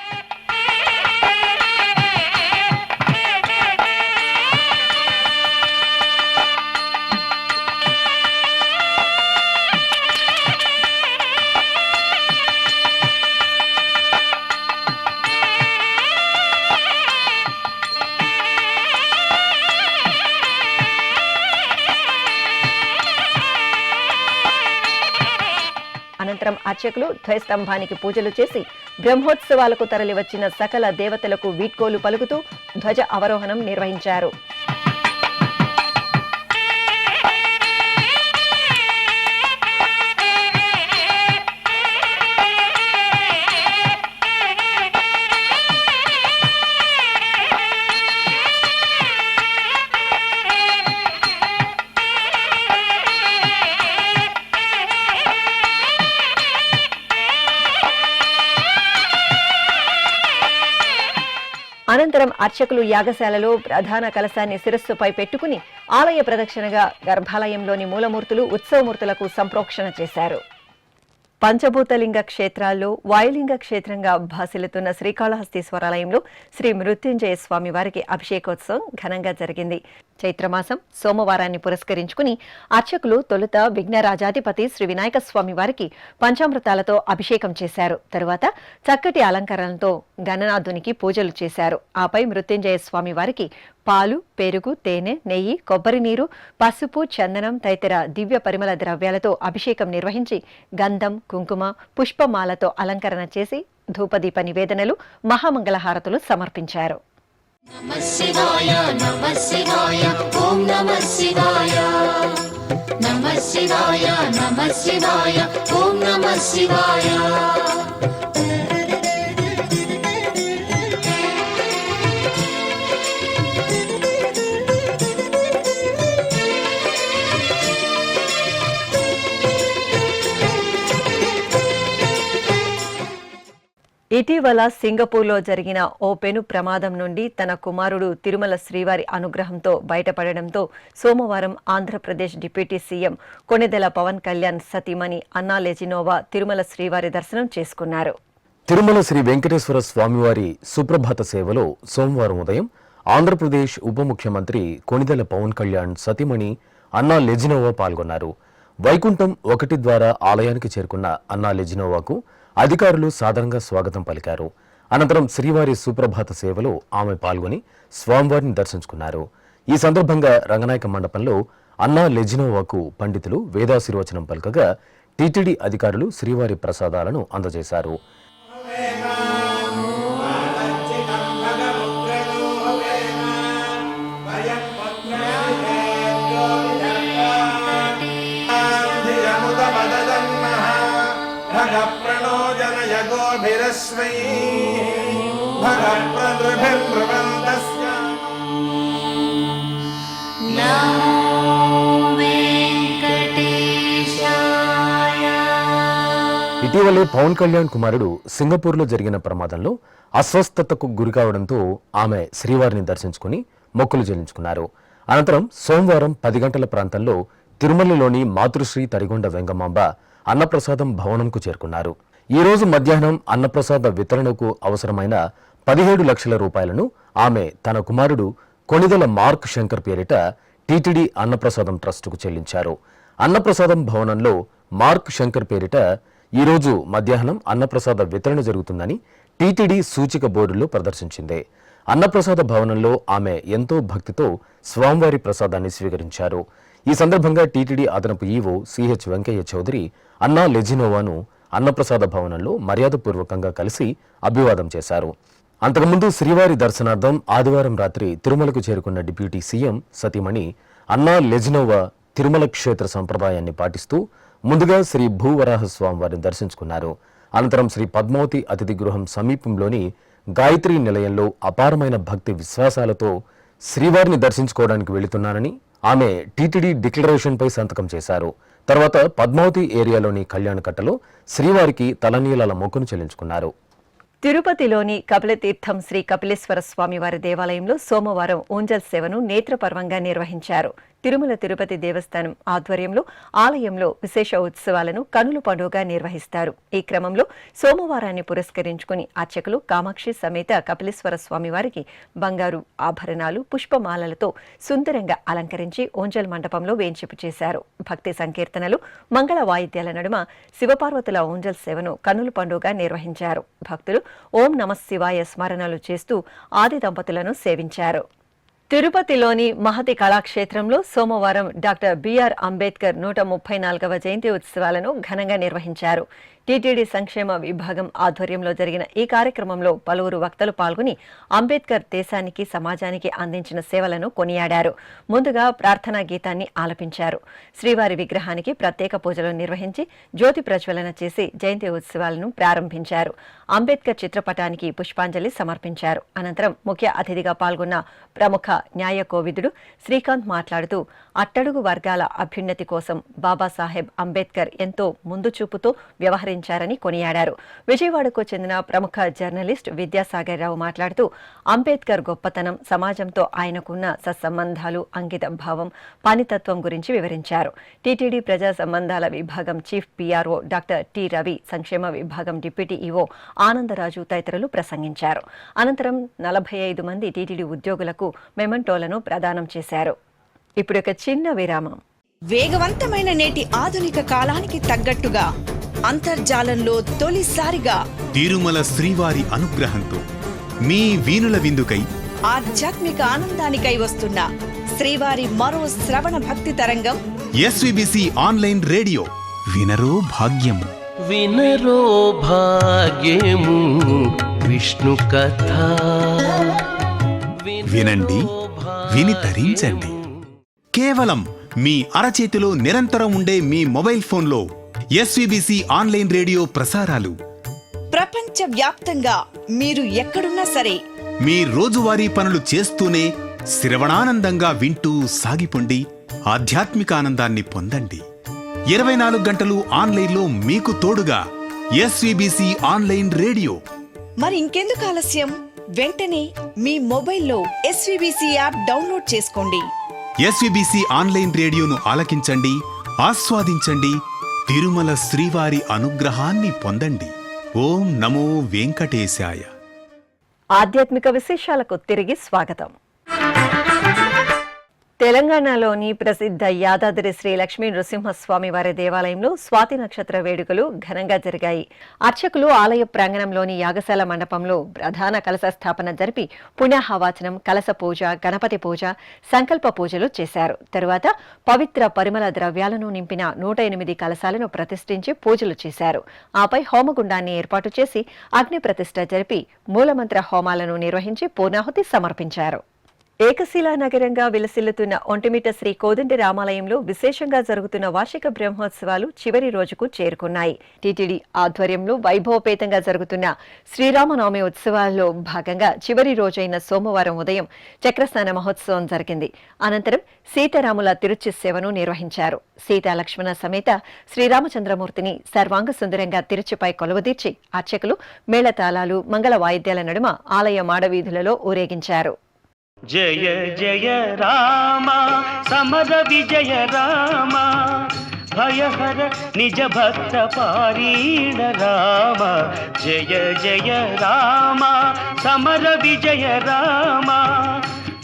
అనంతరం అర్చకులు ధ్వజస్తంభానికి పూజలు చేసి బ్రహ్మోత్సవాలకు తరలివచ్చిన సకల దేవతలకు వీడ్కోలు పలుకుతూ ధ్వజ అవరోహణం నిర్వహించారు. అనంతరం అర్చకులు యాగశాలలో ప్రధాన కలశాన్ని శిరస్సుపై పెట్టుకుని ఆలయ ప్రదక్షిణగా గర్భాలయంలోని మూలమూర్తులు, ఉత్సవమూర్తులకు సంప్రోక్షణ చేశారు. పంచభూతలింగ క్షేత్రాల్లో వాయులింగ క్షేత్రంగా భాసిల్లుతున్న శ్రీకాళహస్తీశ్వరాలయంలో శ్రీ మృత్యుంజయ స్వామి వారికి అభిషేకోత్సవం ఘనంగా జరిగింది. చైత్రమాసం సోమవారాన్ని పురస్కరించుకుని అర్చకులు తొలుత విఘ్నరాజాధిపతి శ్రీ వినాయక స్వామి వారికి పంచామృతాలతో అభిషేకం చేశారు. తరువాత చక్కటి అలంకరణలతో గణనాథునికి పూజలు చేశారు. ఆపై మృత్యుంజయ స్వామి వారికి పాలు, పెరుగు, తేనె, నెయ్యి, కొబ్బరి నీరు, పసుపు, చందనం తదితర దివ్య పరిమళ ద్రవ్యాలతో అభిషేకం నిర్వహించి గంధం, కుంకుమ, పుష్పమాలతో అలంకరణ చేసి ధూపదీప నివేదనలు, మహామంగళహారతులు సమర్పించారు. నమః శివాయ నమః శివాయ ఓం నమః శివాయ నమః శివాయ నమః శివాయ ఓం నమః శివాయ. ఇటీవల సింగపూర్లో జరిగిన ఓ పెను ప్రమాదం నుండి తన కుమారుడు తిరుమల శ్రీవారి అనుగ్రహంతో బయటపడడంతో సోమవారం ఆంధ్రప్రదేశ్ డిప్యూటీ సీఎం కొణిదెల పవన్ కళ్యాణ్ సతీమణి అన్నా లెజినోవా తిరుమల శ్రీవారి దర్శనం చేసుకున్నారు. తిరుమల శ్రీ వెంకటేశ్వర స్వామివారి సుప్రభాత సేవలో సోమవారం ఉదయం ఆంధ్రప్రదేశ్ ఉప ముఖ్యమంత్రి కొణిదెల పవన్ కళ్యాణ్ సతీమణి అన్నా లెజినోవా పాల్గొన్నారు. వైకుంఠం 1 ద్వారా ఆలయానికి చేరుకున్న అన్నా లెజినోవాకు అధికారులు సాదరంగా స్వాగతం పలికారు. అనంతరం శ్రీవారి సుప్రభాత సేవలో ఆమె పాల్గొని స్వామివారిని దర్శించుకున్నారు. ఈ సందర్భంగా రంగనాయక మండపంలో అన్నా లెజినోవాకు పండితులు వేదాశీర్వచనం పలకగా టీటీడీ అధికారులు శ్రీవారి ప్రసాదాలను అందజేశారు. ఇటీవలే పవన్ కళ్యాణ్ కుమారుడు సింగపూర్లో జరిగిన ప్రమాదంలో అస్వస్థతకు గురికావడంతో ఆమె శ్రీవారిని దర్శించుకుని మొక్కులు చెల్లించుకున్నారు. అనంతరం సోమవారం 10 గంటల ప్రాంతంలో తిరుమలలోని మాతృశ్రీ తరిగొండ వెంగమాంబ అన్నప్రసాదం భవనంకు చేరుకున్నారు. ఈ రోజు మధ్యాహ్నం అన్నప్రసాద వితరణకు అవసరమైన 17 లక్షల రూపాయలను ఆమె తన కుమారుడు కొణిదెల మార్క్ శంకర్ పేరిట టీటీడీ అన్నప్రసాదం ట్రస్టుకు చెల్లించారు. అన్నప్రసాదం భవనంలో మార్క్ శంకర్ పేరిట ఈ రోజు మధ్యాహ్నం అన్నప్రసాద వితరణ జరుగుతుందని టీటీడీ సూచిక బోర్డులో ప్రదర్శించింది. అన్నప్రసాద భవనంలో ఆమె ఎంతో భక్తితో స్వామివారి ప్రసాదాన్ని స్వీకరించారు. ఈ సందర్భంగా టీటీడీ అదనపు ఈవో సిహెచ్ వెంకయ్య చౌదరి అన్నా లెజినోవాను అన్నప్రసాద భవనంలో మర్యాదపూర్వకంగా కలిసి అభివాదం చేశారు. అంతకుముందు శ్రీవారి దర్శనార్థం ఆదివారం రాత్రి తిరుమలకు చేరుకున్న డిప్యూటీ సీఎం సతీమణి అన్నా లెజినోవా తిరుమల క్షేత్ర సంప్రదాయాన్ని పాటిస్తూ ముందుగా శ్రీ భూవరాహస్వామి వారిని దర్శించుకున్నారు. అనంతరం శ్రీ పద్మావతి అతిథి గృహం సమీపంలోని గాయత్రి నిలయంలో అపారమైన భక్తి విశ్వాసాలతో శ్రీవారిని దర్శించుకోవడానికి వెళుతున్నానని ఆమె టీటీడీ డిక్లరేషన్పై సంతకం చేశారు. తర్వాత పద్మావతి ఏరియాలోని కళ్యాణకట్టలో శ్రీవారికి తలనీలాల మొక్కును చెల్లించుకున్నారు. తిరుపతిలోని కపిలతీర్థం శ్రీ కపిలేశ్వర స్వామివారి దేవాలయంలో సోమవారం ఊంజల్ సేవను నేత్రపర్వంగా నిర్వహించారు. తిరుమల తిరుపతి దేవస్థానం ఆధ్వర్యంలో ఆలయంలో విశేష ఉత్సవాలను కనుల పండుగగా నిర్వహిస్తారు. ఈ క్రమంలో సోమవారాన్ని పురస్కరించుకుని అర్చకులు కామాక్షి సమేత కపిలేశ్వర స్వామివారికి బంగారు ఆభరణాలు, పుష్పమాలలతో సుందరంగా అలంకరించి ఊంజల్ మండపంలో వేంచేపు చేశారు. భక్తి సంకీర్తనలు, మంగళ వాయిద్యాల నడుమ శివపార్వతుల ఊంజల్ సేవను కనుల పండుగగా నిర్వహించారు. భక్తులు ఓం నమః శివాయ స్మరణలు చేస్తూ ఆది దంపతులను సేవించారు. తిరుపతిలోని మహతి కళాక్షేత్రంలో సోమవారం డాక్టర్ బిఆర్ అంబేద్కర్ 134వ జయంతి ఉత్సవాలను ఘనంగా నిర్వహించారు. టీటీడీ సంక్షేమ విభాగం ఆధ్వర్యంలో జరిగిన ఈ కార్యక్రమంలో పలువురు వక్తలు పాల్గొని అంబేద్కర్ దేశానికి, సమాజానికి అందించిన సేవలను కొనియాడారు. ముందుగా ప్రార్థనా గీతాన్ని ఆలపించారు. శ్రీవారి విగ్రహానికి ప్రత్యేక పూజలు నిర్వహించి జ్యోతి ప్రజ్వలన చేసి జయంతి ఉత్సవాలను ప్రారంభించారు. అంబేద్కర్ చిత్రపటానికి పుష్పాంజలి సమర్పించారు. అనంతరం ముఖ్య అతిథిగా పాల్గొన్న ప్రముఖ న్యాయ కోవిదుడు శ్రీకాంత్ మాట్లాడుతూ అట్టడుగు వర్గాల అభ్యున్నతి కోసం బాబాసాహెబ్ అంబేద్కర్ ఎంతో ముందు చూపుతో వ్యవహరించారని కొనియాడారు. విజయవాడకు చెందిన ప్రముఖ జర్నలిస్ట్ విద్యాసాగర్ రావు మాట్లాడుతూ అంబేద్కర్ గొప్పతనం, సమాజంతో ఆయనకున్న సత్సంబంధాలు, అంకిత భావం, పనితత్వం గురించి వివరించారు. టీటీడీ ప్రజా సంబంధాల విభాగం chief PRO doctor T Ravi, సంక్షేమ విభాగం డిప్యూటీ ఈవో ఆనందరాజు తదితరులు ప్రసంగించారు. అనంతరం 45 మంది టీటీడీ ఉద్యోగులకు మెమెంటోలను ప్రదానం చేశారు. ఇప్పుడు ఒక చిన్న విరామం. వేగవంతమైన నేటి ఆధునిక కాలానికి తగ్గట్టుగా అంతర్జాలంలో తొలిసారిగా తిరుమల శ్రీవారి అనుగ్రహంతో మీ వీణుల విందుకై ఆధ్యాత్మిక ఆనందానికై వస్తున్న శ్రీవారి మరో శ్రవణ భక్తి తరంగం ఎస్విబిసి ఆన్లైన్ రేడియో వినరో భాగ్యము. వినరో భాగ్యము విష్ణు కథ. వినండి, విని తరించండి. కేవలం మీ అరచేతిలో నిరంతరం ఉండే మీ మొబైల్ ఫోన్లో ఎస్విబిసి ఆన్లైన్ రేడియో ప్రసారాలు ప్రపంచ వ్యాప్తంగా మీరు ఎక్కడున్నా సరే మీ రోజువారీ పనులు చేస్తూనే శ్రవణానందంగా వింటూ సాగిపోండి, ఆధ్యాత్మిక ఆనందాన్ని పొందండి. 24 గంటలు ఆన్లైన్లో మీకు తోడుగా ఎస్విబిసి ఆన్లైన్ రేడియో. మరి ఇంకెందుకు ఆలస్యం? వెంటనే మీ మొబైల్లో ఎస్విబిసి యాప్ డౌన్లోడ్ చేసుకోండి. ఎస్విబిసి ఆన్లైన్ రేడియోను ఆలకించండి, ఆస్వాదించండి, తిరుమల శ్రీవారి అనుగ్రహాన్ని పొందండి. ఓం నమో వెంకటేశాయ. ఆధ్యాత్మిక విశేషాలకు తిరిగి స్వాగతం. తెలంగాణలోని ప్రసిద్ధ యాదాద్రి శ్రీ లక్ష్మీ నృసింహస్వామి వారి దేవాలయంలో స్వాతి నక్షత్ర వేడుకలు ఘనంగా జరిగాయి. అర్చకులు ఆలయ ప్రాంగణంలోని యాగశాల మండపంలో ప్రధాన కలశ స్థాపన జరిపి పుణ్యాహవాచనం, కలశ పూజ, గణపతి పూజ, సంకల్ప పూజలు చేశారు. తరువాత పవిత్ర పరిమళ ద్రవ్యాలను నింపిన 108 కలశాలను ప్రతిష్ఠించి పూజలు చేశారు. ఆపై హోమగుండాన్ని ఏర్పాటు చేసి అగ్ని ప్రతిష్ఠ జరిపి మూలమంత్ర హోమాలను నిర్వహించి పూర్ణాహుతి సమర్పించారు. ఏకశిలా నగరంగా విలసిల్లుతున్న ఒంటిమిట్ట శ్రీ కోదండి రామాలయంలో విశేషంగా జరుగుతున్న వార్షిక బ్రహ్మోత్సవాలు చివరి రోజుకు చేరుకున్నాయి. టీటీడీ ఆధ్వర్యంలో వైభవపేతంగా జరుగుతున్న శ్రీరామనవమి ఉత్సవాల్లో భాగంగా చివరి రోజైన సోమవారం ఉదయం చక్రస్నాన మహోత్సవం జరిగింది. అనంతరం సీతారాముల తిరుచి సేవను నిర్వహించారు. సీతా లక్ష్మణ సమేత శ్రీరామచంద్రమూర్తిని సర్వాంగ సుందరంగా తిరుచిపై కొలువుదీర్చి అర్చకులు మేళతాళాలు, మంగళ వాయిద్యాల నడుమ ఆలయ మాడవీధులలో ఊరేగించారు. జయ జయ రామ సమర విజయ రామ భయహర నిజ భక్త పారీణ రామ. జయ జయ రామ సమర విజయ రామ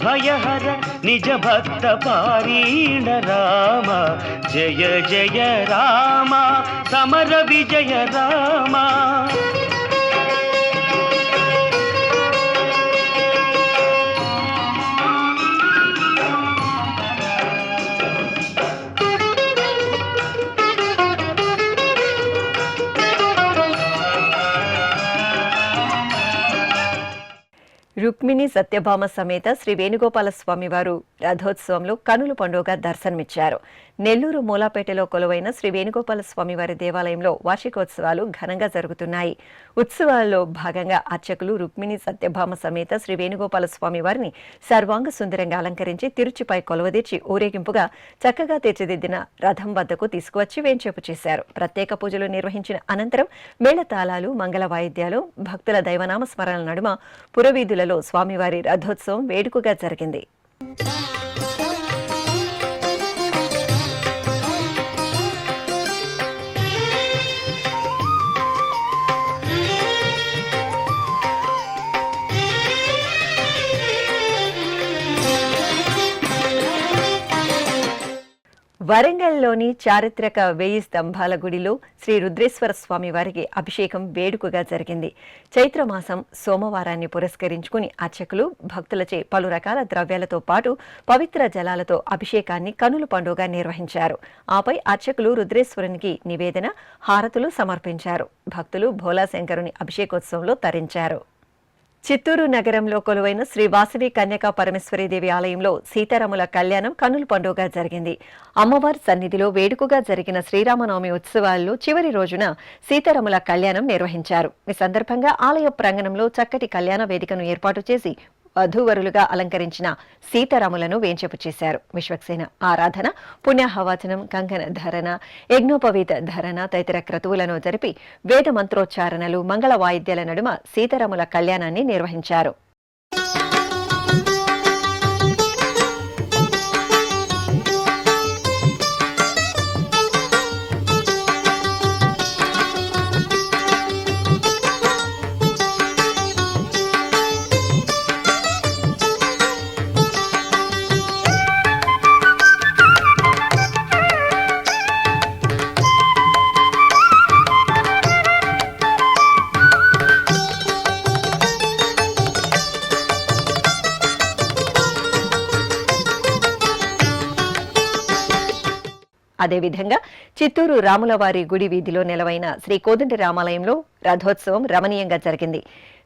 భయహర నిజ భక్త పారీణ రామ. జయ జయ రామ సమర విజయ రామ. రుక్మిణి సత్యభామ సమేత శ్రీ వేణుగోపాల స్వామి వారు రథోత్సవంలో కనుల పండుగ దర్శనమిచ్చారు. నెల్లూరు మూలాపేటలో కొలువైన శ్రీ వేణుగోపాల స్వామి వారి దేవాలయంలో వార్షికోత్సవాలు ఘనంగా జరుగుతున్నాయి. ఉత్సవాల్లో భాగంగా అర్చకులు రుక్మిణి సత్యభామ సమేత శ్రీ వేణుగోపాల స్వామి వారిని సర్వాంగ సుందరంగా అలంకరించి తిరుచిపై కొలువదీర్చి ఊరేగింపుగా చక్కగా తీర్చిదిద్దిన రథం వద్దకు తీసుకువచ్చి వేంచేపు చేశారు. ప్రత్యేక పూజలు నిర్వహించిన అనంతరం మేళతాళాలు, మంగళ వాయిద్యాలు, భక్తుల దైవనామ స్మరణల నడుమ పురవీధులలో స్వామివారి రథోత్సవం వేడుకగా జరిగింది. వరంగల్లోని చారిత్రక 1000 స్తంభాల గుడిలో శ్రీ రుద్రేశ్వర స్వామి వారికి అభిషేకం వేడుకగా జరిగింది. చైత్రమాసం సోమవారాన్ని పురస్కరించుకుని అర్చకులు భక్తులచే పలు రకాల ద్రవ్యాలతో పాటు పవిత్ర జలాలతో అభిషేకాన్ని కనుల పండుగ నిర్వహించారు. ఆపై అర్చకులు రుద్రేశ్వరునికి నివేదన, హారతులు సమర్పించారు. భక్తులు భోలాశంకరుని అభిషేకోత్సవంలో తరించారు. చిత్తూరు నగరంలో కొలువైన శ్రీ వాసవి కన్యకా పరమేశ్వరీదేవి ఆలయంలో సీతారాముల కళ్యాణం కన్నుల పండుగ జరిగింది. అమ్మవారి సన్నిధిలో వేడుకగా జరిగిన శ్రీరామనవమి ఉత్సవాల్లో చివరి రోజున సీతారాముల కళ్యాణం నిర్వహించారు. ఈ సందర్భంగా ఆలయ ప్రాంగణంలో చక్కటి కళ్యాణ వేదికను ఏర్పాటు చేసి వధూవరులుగా అలంకరించిన సీతారాములను వేంచేపు చేశారు. విశ్వక్సేన ఆరాధన, పుణ్యాహవాచనం, కంకణ ధరణ, యజ్ఞోపవీత ధరణ తదితర క్రతువులను జరిపి వేద మంత్రోచ్చారణలు, మంగళ వాయిద్యాల నడుమ సీతారాముల కళ్యాణాన్ని నిర్వహించారు. అదేవిధంగా చిత్తూరు రాములవారి గుడి వీధిలో నెలవైన శ్రీ కోదండ రామాలయంలో రథోత్సవం రమణీయంగా జరిగింది.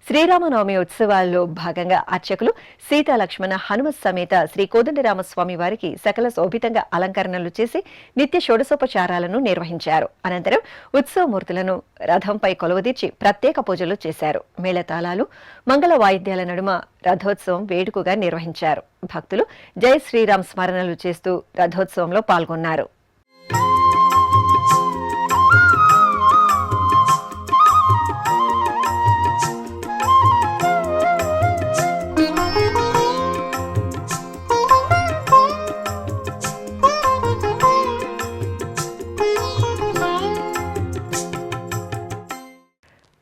శ్రీరామనవమి ఉత్సవాల్లో భాగంగా అర్చకులు సీతా లక్ష్మణ హనుమత్ సమేత శ్రీ కోదండరామస్వామి వారికి సకల శోభితంగా అలంకరణలు చేసి నిత్య షోడశోపచారాలను నిర్వహించారు. అనంతరం ఉత్సవమూర్తులను రథంపై కొలువుదీర్చి ప్రత్యేక పూజలు చేశారు. మేళతాళాలు, మంగళ వాయిద్యాల నడుమ రథోత్సవం వేడుకగా నిర్వహించారు. భక్తులు జై శ్రీరామ్ స్మరణలు చేస్తూ రథోత్సవంలో పాల్గొన్నారు.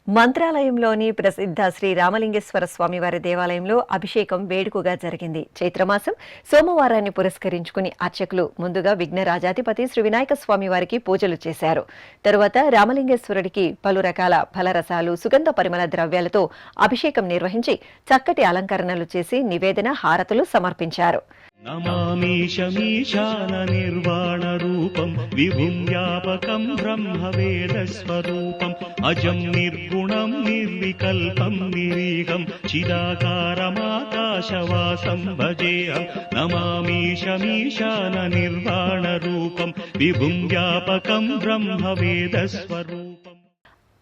మంత్రాలయంలోని ప్రసిద్ధ శ్రీ రామలింగేశ్వర స్వామివారి దేవాలయంలో అభిషేకం వేడుకగా జరిగింది. చైత్రమాసం సోమవారాన్ని పురస్కరించుకుని అర్చకులు ముందుగా విఘ్నరాజాధిపతి శ్రీ వినాయక స్వామి వారికి పూజలు చేశారు. తరువాత రామలింగేశ్వరుడికి పలు రకాల ఫలరసాలు, సుగంధ పరిమళ ద్రవ్యాలతో అభిషేకం నిర్వహించి చక్కటి అలంకరణలు చేసి నివేదన, హారతులు సమర్పించారు. నమామీశమీశాన నిర్వాణ రూపం విభుం వ్యాపకం బ్రహ్మవేదస్వరూపం అజం నిర్గుణం నిర్వికల్పం నిరీహం చిదాకారమాకాశవాసం భజేహం. నమామీశమీశాన నిర్వాణ రూపం విభుం వ్యాపకం బ్రహ్మవేదస్వరూపం.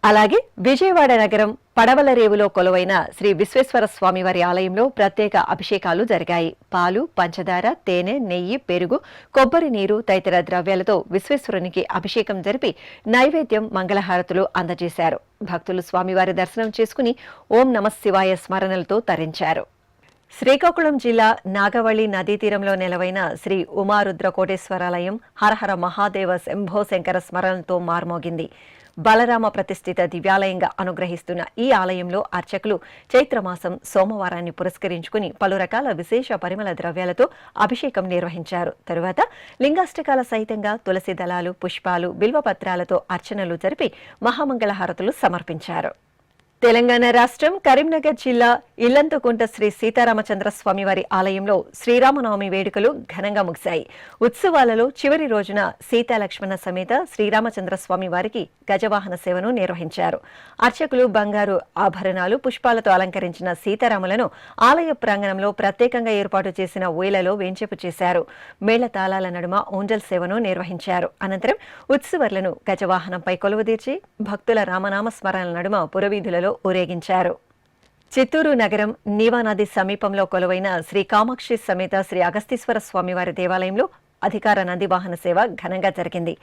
అలాగే విజయవాడ నగరం పడవలరేవులో కొలువైన శ్రీ విశ్వేశ్వర స్వామివారి ఆలయంలో ప్రత్యేక అభిషేకాలు జరిగాయి. పాలు, పంచదార, తేనె, నెయ్యి, పెరుగు, కొబ్బరి నీరు తదితర ద్రవ్యాలతో విశ్వేశ్వరునికి అభిషేకం జరిపి నైవేద్యం, మంగళహారతులు అందజేశారు. భక్తులు స్వామివారి దర్శనం చేసుకుని ఓం నమః శివాయ స్మరణలతో తరించారు. శ్రీకాకుళం జిల్లా నాగవళి నదీ తీరంలో నెలవైన శ్రీ ఉమారుద్ర కోటేశ్వరాలయం హరహర మహాదేవ శంభో శంకర స్మరణలతో మార్మోగింది. బలరామ ప్రతిష్ఠిత దివ్యాలయంగా అనుగ్రహిస్తున్న ఈ ఆలయంలో అర్చకులు చైత్రమాసం సోమవారాన్ని పురస్కరించుకుని పలు రకాల విశేష పరిమళ ద్రవ్యాలతో అభిషేకం నిర్వహించారు. తరువాత లింగాష్టకాల సహితంగా తులసి దళాలు, పుష్పాలు, బిల్వపత్రాలతో అర్చనలు జరిపి మహామంగళహారతులు సమర్పించారు. తెలంగాణ రాష్ట్రం కరీంనగర్ జిల్లా ఇల్లంతకుంట శ్రీ సీతారామచంద్ర స్వామివారి ఆలయంలో శ్రీరామనవమి వేడుకలు ఘనంగా ముగిశాయి. ఉత్సవాలలో చివరి రోజున సీతాలక్ష్మణ సమేత శ్రీరామచంద్ర స్వామి వారికి గజవాహన సేవను నిర్వహించారు. అర్చకులు బంగారు ఆభరణాలు, పుష్పాలతో అలంకరించిన సీతారాములను ఆలయ ప్రాంగణంలో ప్రత్యేకంగా ఏర్పాటు చేసిన ఊయలలో వేంచేపు చేశారు. మేళతాళాల నడుమ ఊంజల్ సేవను నిర్వహించారు. అనంతరం ఉత్సవర్లను గజవాహనంపై కొలువుదీర్చి భక్తుల రామనామ స్మరణల నడుమ పురవీధులలో ఊరేగించారు. చిత్తూరు నగరం నీవా నది సమీపంలో కొలువైన శ్రీ కామాక్షి సమేత శ్రీ అగస్తీశ్వర స్వామివారి దేవాలయంలో అధికార నంది వాహన సేవ ఘనంగా జరిగింది.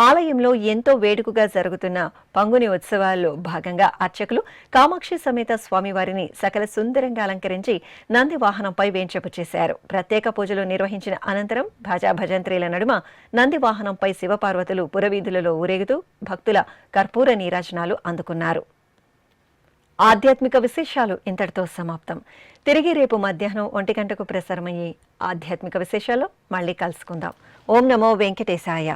ఆలయంలో ఎంతో వేడుకగా జరుగుతున్న పంగుని ఉత్సవాల్లో భాగంగా అర్చకులు కామాక్షి సమేత స్వామివారిని సకల సుందరంగా అలంకరించి నంది వాహనంపై వేంచేపు చేశారు. ప్రత్యేక పూజలు నిర్వహించిన అనంతరం భజా భజంత్రీల నడుమ నంది వాహనంపై శివపార్వతులు పురవీధులలో ఊరేగుతూ భక్తుల కర్పూర నీరాజనాలు అందుకున్నారు. ఆధ్యాత్మిక విశేషాలు ఇంతటితో సమాప్తం. తిరిగి రేపు మధ్యాహ్నం 1 గంటకు ప్రసారమయ్యే ఆధ్యాత్మిక విశేషాల్లో మళ్ళీ కలుసుకుందాం. ఓం నమో వెంకటేశాయ.